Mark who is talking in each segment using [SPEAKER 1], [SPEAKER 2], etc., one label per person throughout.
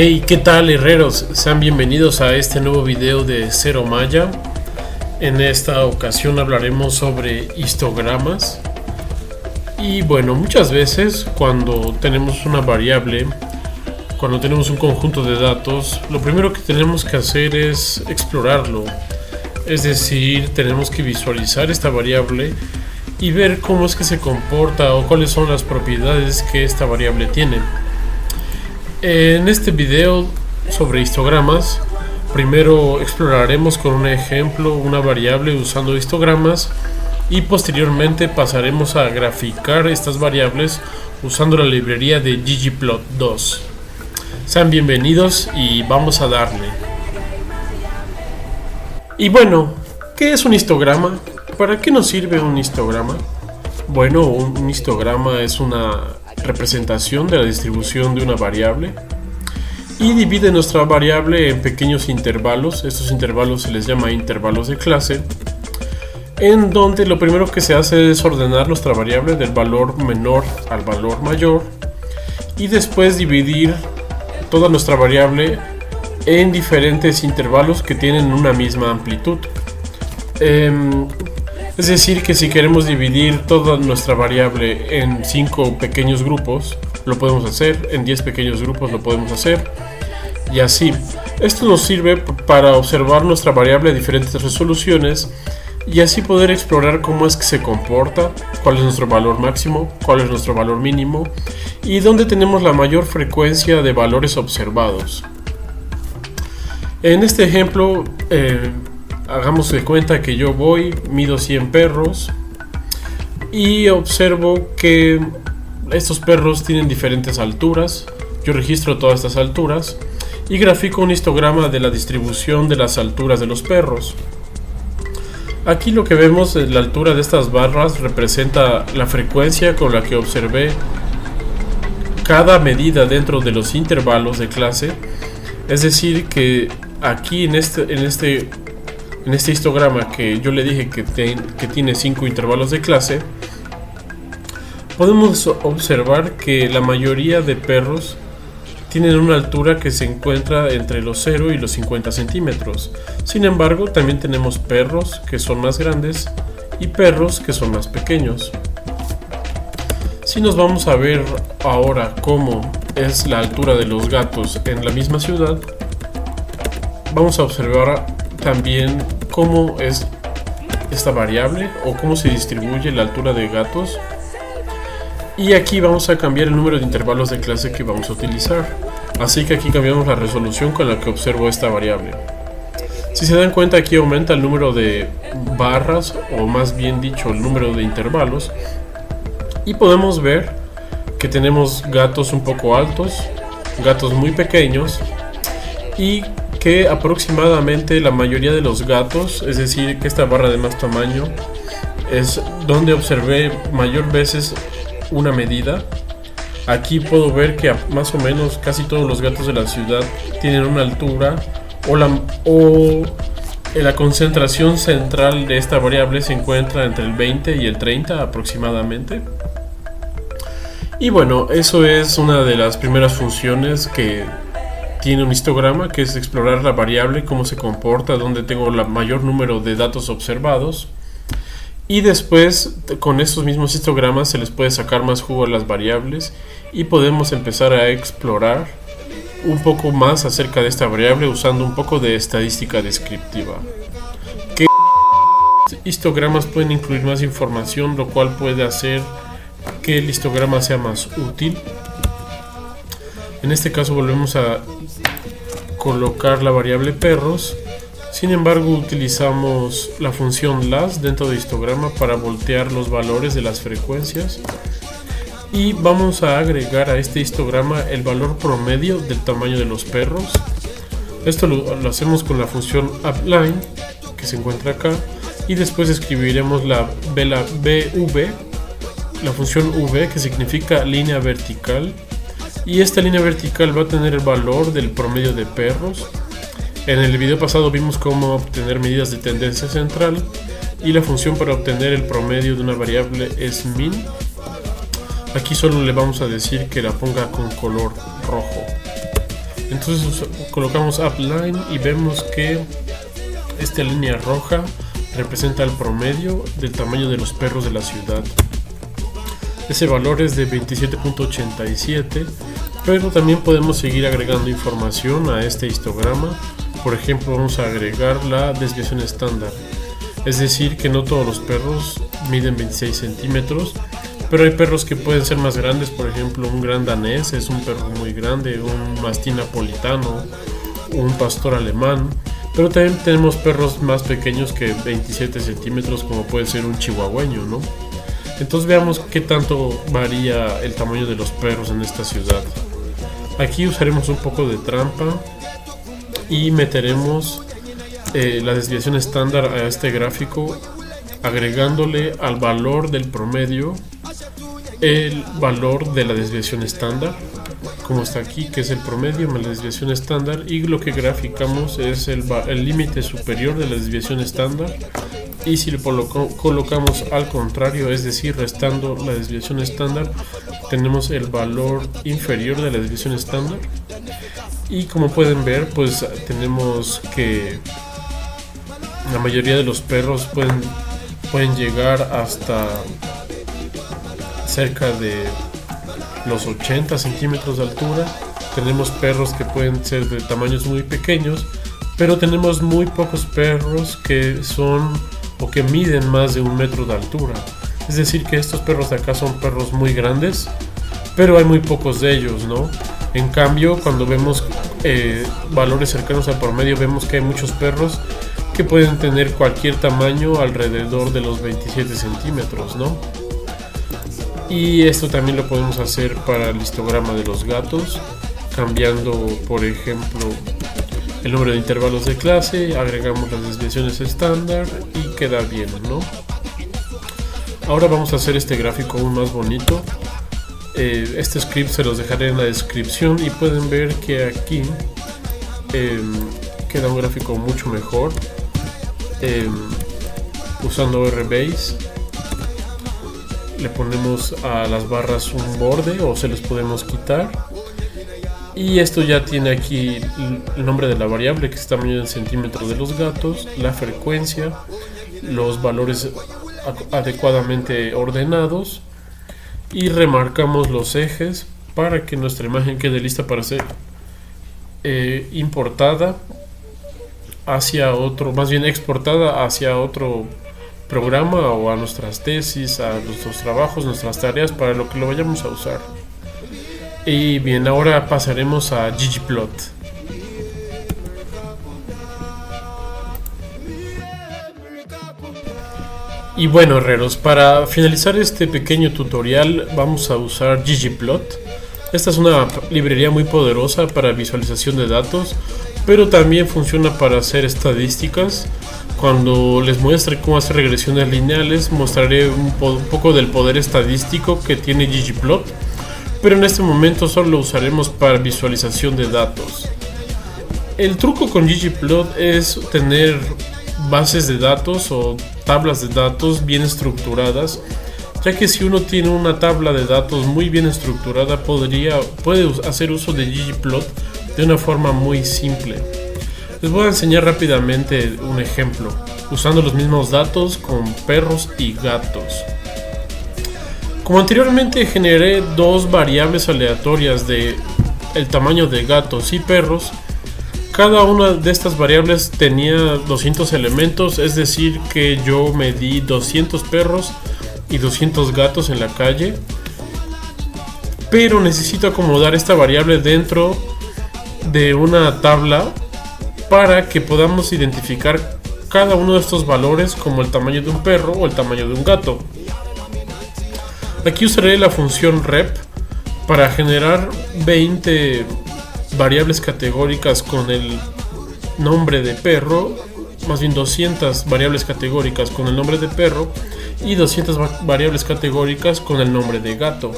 [SPEAKER 1] Hey, ¿qué tal, herreros? Sean bienvenidos a este nuevo video de Zero Maya. En esta ocasión hablaremos sobre histogramas. Y bueno, muchas veces cuando tenemos una variable, cuando tenemos un conjunto de datos, lo primero que tenemos que hacer es explorarlo. Es decir, tenemos que visualizar esta variable y ver cómo es que se comporta o cuáles son las propiedades que esta variable tiene. En este video sobre histogramas, primero exploraremos con un ejemplo una variable usando histogramas y posteriormente pasaremos a graficar estas variables usando la librería de ggplot2. Sean bienvenidos y vamos a darle. Y bueno, ¿qué es un histograma? ¿Para qué nos sirve un histograma? Bueno, un histograma es una representación de la distribución de una variable y divide nuestra variable en pequeños intervalos. Estos intervalos se les llama intervalos de clase, en donde lo primero que se hace es ordenar nuestra variable del valor menor al valor mayor y después dividir toda nuestra variable en diferentes intervalos que tienen una misma amplitud. Es decir, que si queremos dividir toda nuestra variable en 5 pequeños grupos, lo podemos hacer, en 10 pequeños grupos lo podemos hacer, y así. Esto nos sirve para observar nuestra variable a diferentes resoluciones y así poder explorar cómo es que se comporta, cuál es nuestro valor máximo, cuál es nuestro valor mínimo y dónde tenemos la mayor frecuencia de valores observados. En este ejemplo, hagamos de cuenta que yo mido 100 perros y observo que estos perros tienen diferentes alturas. Yo registro todas estas alturas y grafico un histograma de la distribución de las alturas de los perros. Aquí lo que vemos es la altura de estas barras representa la frecuencia con la que observé cada medida dentro de los intervalos de clase. Es decir, que aquí en este histograma que yo le dije que tiene 5 intervalos de clase, podemos observar que la mayoría de perros tienen una altura que se encuentra entre los 0 y los 50 centímetros. Sin embargo, también tenemos perros que son más grandes y perros que son más pequeños. Si nos vamos a ver ahora cómo es la altura de los gatos en la misma ciudad, vamos a observar también cómo es esta variable o cómo se distribuye la altura de gatos. Y aquí vamos a cambiar el número de intervalos de clase que vamos a utilizar. Así que aquí cambiamos la resolución con la que observo esta variable. Si se dan cuenta, aquí aumenta el número de barras, o más bien dicho el número de intervalos. Y podemos ver que tenemos gatos un poco altos, gatos muy pequeños y que aproximadamente la mayoría de los gatos, es decir, que esta barra de más tamaño es donde observé mayor veces una medida. Aquí puedo ver que más o menos casi todos los gatos de la ciudad tienen una altura o la concentración central de esta variable se encuentra entre el 20 y el 30 aproximadamente. Y bueno, eso es una de las primeras funciones que tiene un histograma, que es explorar la variable, cómo se comporta, dónde tengo el mayor número de datos observados. Y después, con estos mismos histogramas se les puede sacar más jugo a las variables y podemos empezar a explorar un poco más acerca de esta variable usando un poco de estadística descriptiva. ¿Qué histogramas pueden incluir más información, lo cual puede hacer que el histograma sea más útil? En este caso volvemos a colocar la variable perros. Sin embargo, utilizamos la función las dentro de histograma para voltear los valores de las frecuencias y vamos a agregar a este histograma el valor promedio del tamaño de los perros. Esto lo hacemos con la función upline que se encuentra acá y después escribiremos la función v, que significa línea vertical, y esta línea vertical va a tener el valor del promedio de perros. En el video pasado vimos cómo obtener medidas de tendencia central y la función para obtener el promedio de una variable es min. Aquí solo le vamos a decir que la ponga con color rojo. Entonces colocamos upline y vemos que esta línea roja representa el promedio del tamaño de los perros de la ciudad. Ese valor es de 27.87, pero también podemos seguir agregando información a este histograma. Por ejemplo, vamos a agregar la desviación estándar, es decir que no todos los perros miden 26 centímetros, pero hay perros que pueden ser más grandes. Por ejemplo, un gran danés es un perro muy grande, un mastín napolitano, un pastor alemán. Pero también tenemos perros más pequeños que 27 centímetros, como puede ser un chihuahueño, ¿no? Entonces veamos qué tanto varía el tamaño de los perros en esta ciudad. Aquí usaremos un poco de trampa y meteremos la desviación estándar a este gráfico, agregándole al valor del promedio el valor de la desviación estándar, como está aquí, que es el promedio más la desviación estándar, y lo que graficamos es el límite superior de la desviación estándar. Y si lo colocamos al contrario, es decir, restando la desviación estándar, tenemos el valor inferior de la desviación estándar. Y como pueden ver, pues tenemos que la mayoría de los perros pueden llegar hasta cerca de los 80 centímetros de altura. Tenemos perros que pueden ser de tamaños muy pequeños, pero tenemos muy pocos perros que son o que miden más de 1 metro de altura. Es decir que estos perros de acá son perros muy grandes, pero hay muy pocos de ellos, ¿no? En cambio, cuando vemos valores cercanos al promedio, vemos que hay muchos perros que pueden tener cualquier tamaño alrededor de los 27 centímetros, ¿no? Y esto también lo podemos hacer para el histograma de los gatos, cambiando, por ejemplo, el número de intervalos de clase, agregamos las desviaciones estándar y queda bien, ¿no? Ahora vamos a hacer este gráfico aún más bonito. Este script se los dejaré en la descripción y pueden ver que aquí queda un gráfico mucho mejor usando RBase. Le ponemos a las barras un borde o se los podemos quitar. Y esto ya tiene aquí el nombre de la variable, que es tamaño en centímetros de los gatos, la frecuencia, los valores adecuadamente ordenados, y remarcamos los ejes para que nuestra imagen quede lista para ser importada hacia otro, más bien exportada hacia otro programa o a nuestras tesis, a nuestros trabajos, nuestras tareas, para lo que lo vayamos a usar. Y bien, ahora pasaremos a ggplot. Y bueno, herreros, para finalizar este pequeño tutorial vamos a usar ggplot. Esta es una librería muy poderosa para visualización de datos, pero también funciona para hacer estadísticas. Cuando les muestre cómo hacer regresiones lineales, mostraré un poco del poder estadístico que tiene ggplot, pero en este momento solo lo usaremos para visualización de datos. El truco con ggplot es tener bases de datos o tablas de datos bien estructuradas, ya que si uno tiene una tabla de datos muy bien estructurada puede hacer uso de ggplot de una forma muy simple. Les voy a enseñar rápidamente un ejemplo, usando los mismos datos con perros y gatos. Como anteriormente generé dos variables aleatorias de el tamaño de gatos y perros, cada una de estas variables tenía 200 elementos, es decir que yo medí 200 perros y 200 gatos en la calle, pero necesito acomodar esta variable dentro de una tabla para que podamos identificar cada uno de estos valores como el tamaño de un perro o el tamaño de un gato. Aquí usaré la función rep para generar 20 variables categóricas con el nombre de perro, más bien 200 variables categóricas con el nombre de perro y 200 variables categóricas con el nombre de gato.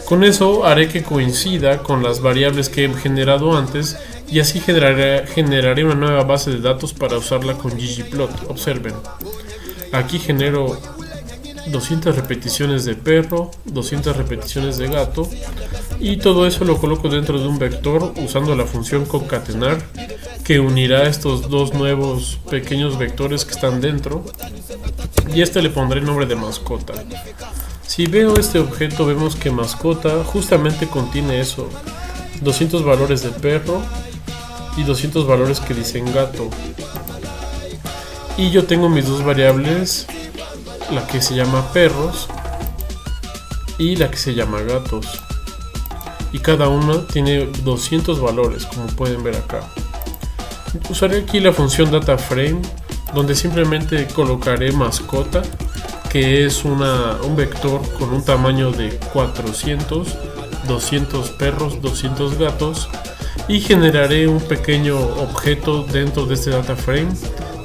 [SPEAKER 1] Con eso haré que coincida con las variables que he generado antes y así generaré una nueva base de datos para usarla con ggplot. Observen, aquí genero 200 repeticiones de perro, 200 repeticiones de gato, y todo eso lo coloco dentro de un vector usando la función concatenar, que unirá estos dos nuevos pequeños vectores que están dentro, y le pondré el nombre de mascota. Si veo este objeto, vemos que mascota justamente contiene eso, 200 valores de perro y 200 valores que dicen gato. Y yo tengo mis dos variables, la que se llama perros y la que se llama gatos, y cada una tiene 200 valores, como pueden ver acá. Usaré aquí la función DataFrame, donde simplemente colocaré mascota, que es un vector con un tamaño de 400, 200 perros, 200 gatos, y generaré un pequeño objeto dentro de este DataFrame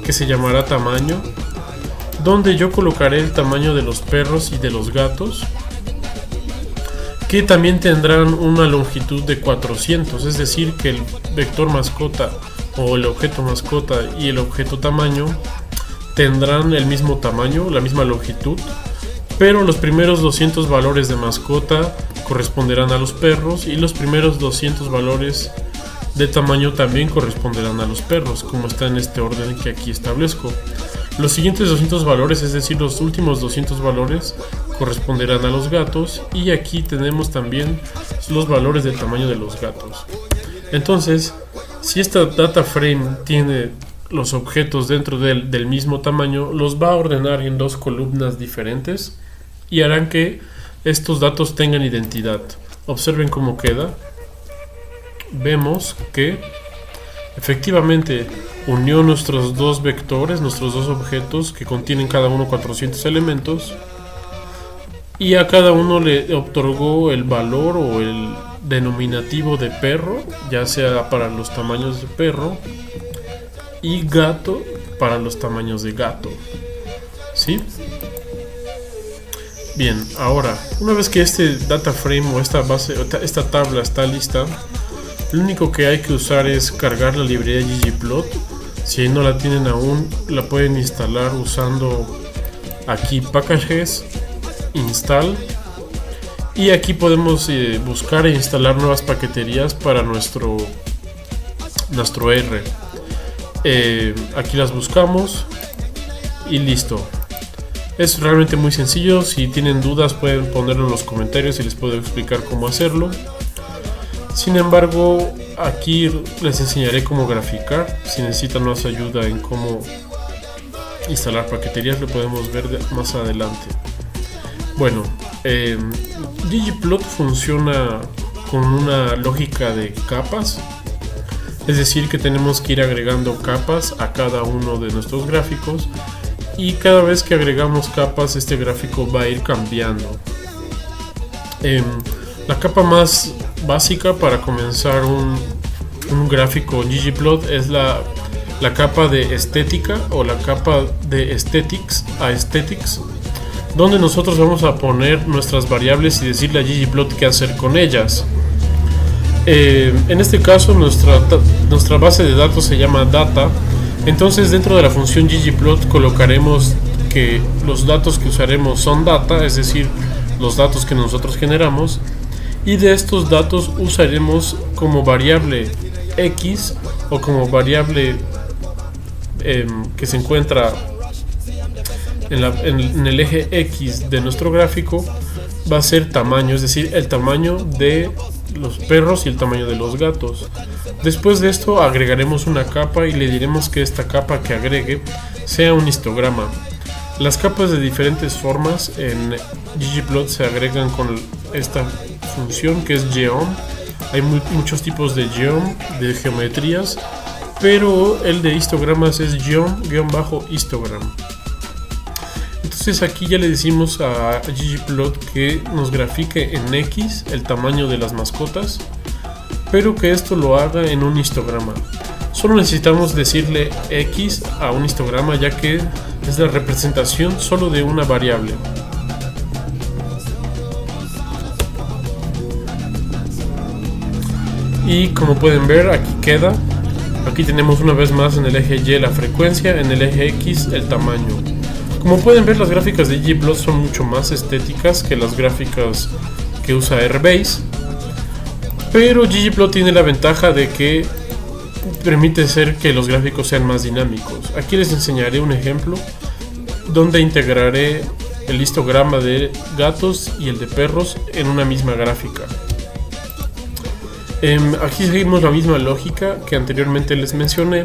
[SPEAKER 1] que se llamará tamaño, donde yo colocaré el tamaño de los perros y de los gatos, que también tendrán una longitud de 400, es decir que el vector mascota o el objeto mascota y el objeto tamaño tendrán el mismo tamaño, la misma longitud, pero los primeros 200 valores de mascota corresponderán a los perros y los primeros 200 valores de tamaño también corresponderán a los perros, como está en este orden que aquí establezco. Los siguientes 200 valores, es decir, los últimos 200 valores, corresponderán a los gatos, y aquí tenemos también los valores del tamaño de los gatos. Entonces, si esta data frame tiene los objetos dentro del mismo tamaño, los va a ordenar en dos columnas diferentes y harán que estos datos tengan identidad. Observen cómo queda. Vemos que efectivamente unió nuestros dos vectores, nuestros dos objetos que contienen cada uno 400 elementos, y a cada uno le otorgó el valor o el denominativo de perro, ya sea para los tamaños de perro, y gato para los tamaños de gato. ¿Sí? Bien, ahora, una vez que este data frame o esta tabla está lista, lo único que hay que usar es cargar la librería ggplot. Si no la tienen aún, la pueden instalar usando aquí packages, install, y aquí podemos buscar e instalar nuevas paqueterías para nuestro R. Aquí las buscamos y listo. Es realmente muy sencillo. Si tienen dudas pueden ponerlo en los comentarios y les puedo explicar cómo hacerlo. Sin embargo, aquí les enseñaré cómo graficar. Si necesitan más ayuda en cómo instalar paqueterías, lo podemos ver más adelante. Bueno, ggplot funciona con una lógica de capas, es decir que tenemos que ir agregando capas a cada uno de nuestros gráficos, y cada vez que agregamos capas este gráfico va a ir cambiando. La capa más básica para comenzar un gráfico en ggplot es la capa de estética o la capa de aesthetics, donde nosotros vamos a poner nuestras variables y decirle a ggplot qué hacer con ellas. En este caso nuestra base de datos se llama data. Entonces dentro de la función ggplot colocaremos que los datos que usaremos son data, es decir, los datos que nosotros generamos, y de estos datos usaremos como variable x o como variable que se encuentra en el eje X de nuestro gráfico, va a ser tamaño, es decir, el tamaño de los perros y el tamaño de los gatos. Después de esto agregaremos una capa y le diremos que esta capa que agregue sea un histograma. Las capas de diferentes formas en ggplot se agregan con esta función que es geom. Hay muchos tipos de geom, de geometrías, pero el de histogramas es geom-histogram. Entonces aquí ya le decimos a ggplot que nos grafique en X el tamaño de las mascotas, pero que esto lo haga en un histograma. Solo necesitamos decirle X a un histograma, ya que es la representación solo de una variable. Y como pueden ver, aquí queda. Aquí tenemos una vez más en el eje Y la frecuencia, en el eje X el tamaño. Como pueden ver, las gráficas de ggplot son mucho más estéticas que las gráficas que usa Airbase, pero ggplot tiene la ventaja de que permite ser que los gráficos sean más dinámicos. Aquí les enseñaré un ejemplo donde integraré el histograma de gatos y el de perros en una misma gráfica. Aquí seguimos la misma lógica que anteriormente les mencioné,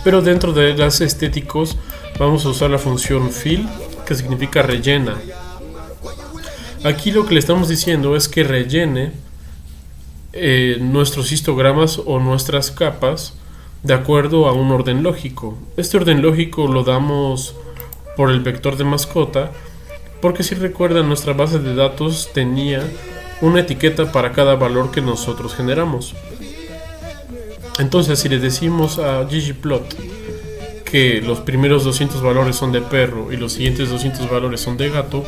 [SPEAKER 1] pero dentro de las estéticos vamos a usar la función fill, que significa rellena. Aquí lo que le estamos diciendo es que rellene nuestros histogramas o nuestras capas de acuerdo a un orden lógico. Este orden lógico lo damos por el vector de mascota, porque si recuerdan, nuestra base de datos tenía una etiqueta para cada valor que nosotros generamos. Entonces, si le decimos a ggplot que los primeros 200 valores son de perro y los siguientes 200 valores son de gato,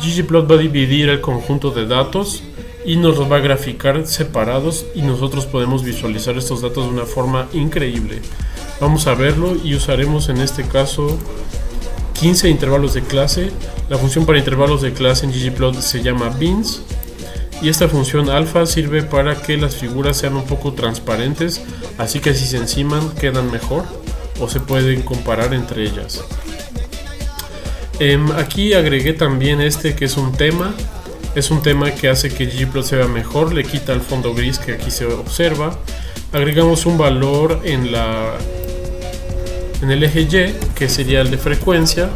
[SPEAKER 1] ggplot va a dividir el conjunto de datos y nos los va a graficar separados, y nosotros podemos visualizar estos datos de una forma increíble. Vamos a verlo y usaremos en este caso 15 intervalos de clase. La función para intervalos de clase en ggplot se llama beans, y esta función alfa sirve para que las figuras sean un poco transparentes, así que si se enciman quedan mejor o se pueden comparar entre ellas. Aquí agregué también este, que es un tema. Es un tema que hace que ggplot se vea mejor, le quita el fondo gris que aquí se observa. Agregamos un valor en el eje Y, que sería el de frecuencia,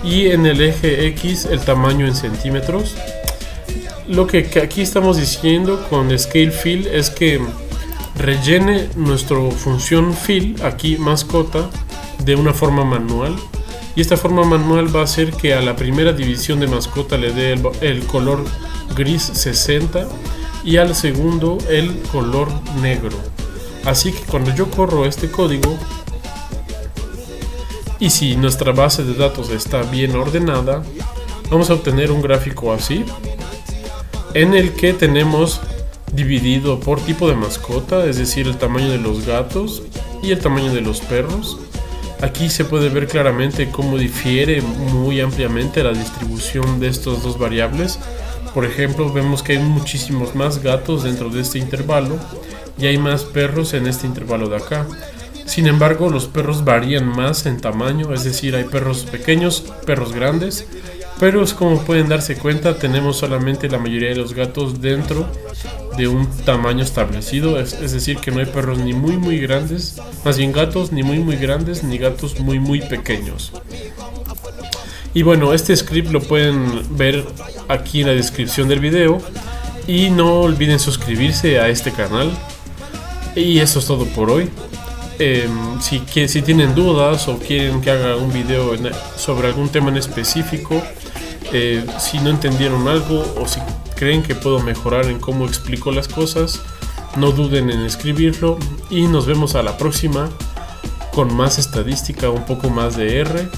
[SPEAKER 1] y en el eje X el tamaño en centímetros. Lo que aquí estamos diciendo con scale fill es que rellene nuestra función fill, aquí mascota, de una forma manual. Y esta forma manual va a hacer que a la primera división de mascota le dé el color gris 60 y al segundo el color negro. Así que cuando yo corro este código, y si nuestra base de datos está bien ordenada, vamos a obtener un gráfico así, en el que tenemos dividido por tipo de mascota, es decir, el tamaño de los gatos y el tamaño de los perros. Aquí se puede ver claramente cómo difiere muy ampliamente la distribución de estos dos variables. Por ejemplo, vemos que hay muchísimos más gatos dentro de este intervalo y hay más perros en este intervalo de acá. Sin embargo, los perros varían más en tamaño, es decir, hay perros pequeños, perros grandes, pero como pueden darse cuenta, tenemos solamente la mayoría de los gatos dentro de un tamaño establecido, es decir, que no hay perros ni muy grandes, más bien gatos ni muy grandes, ni gatos muy pequeños. Y bueno, este script lo pueden ver aquí en la descripción del video, y no olviden suscribirse a este canal. Y eso es todo por hoy. Si tienen dudas o quieren que haga un video sobre algún tema en específico, si no entendieron algo o si creen que puedo mejorar en cómo explico las cosas, no duden en escribirlo, y nos vemos a la próxima con más estadística, un poco más de R.